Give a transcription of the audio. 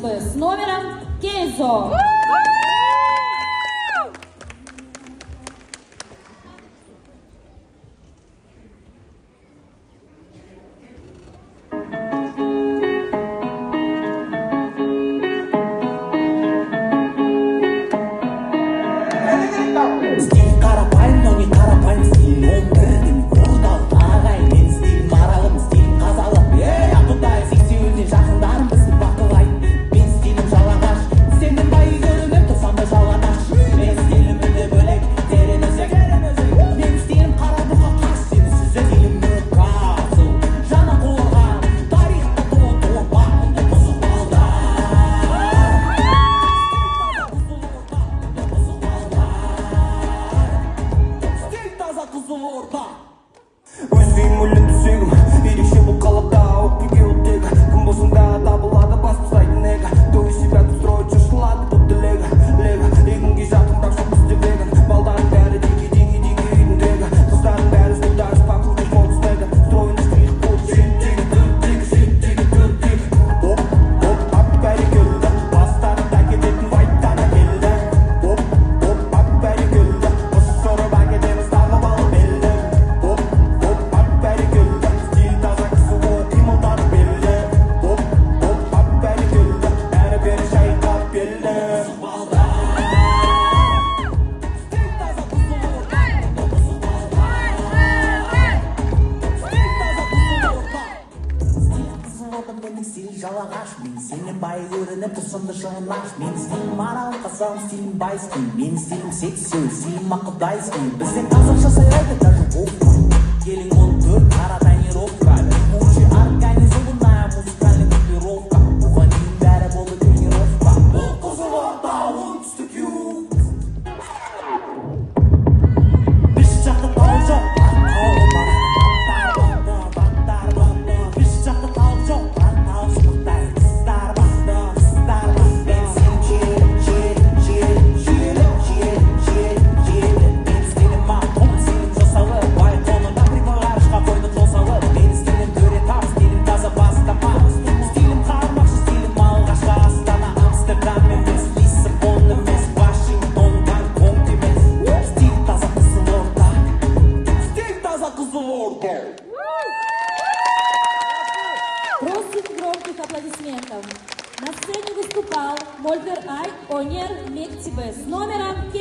бы с номером Кензо. Стиль қарапайым, но не қарапайым стиль номердің ордал ағай мен стиль маралым стиль қазалым Құдай сексеуілден жақындарым бізді бақылайды мен стилім жалаңаш сенің бай көрініп тұрсам да жалаңаш мен стилім мүлде бөлек терең өзек мен стилім қара бұқа қаш сені сүзек стилім нұрқасыл жаңа қуырған тарихта туып бағымды бұзық Қызылорда өзбейім мүлін түсегім ерекше бұл қалада өкпеге оттегі кім болсын да табылады бас тұстайтын нега то из себя тут строить жыршылады бұтты легі егінге жатым бірақ жоқ бізде веган балдардың бәрі диги үйдің тегі қыздардың бәрі сұлдар покрутить мол стегі строим стрих бұл життегі оп ап бәрекелді бастарында кететін вайттана келді оп ап бәрекелді құс сорып әкетеміз тағы балы белді оп ап бәрекелді стиль таза кісі ол қимылдары белді оп ап бәрекелді әрі-бері шайқап белді Менің стиль жалағаш мен сенен бай көрініп тұрсам да жалаңаш мен стилім марал қазағым стилім байский мен стилім сексеу стилім ақылдайский бізде қазақша сайрайды даже вовка келің 14 қара тонировка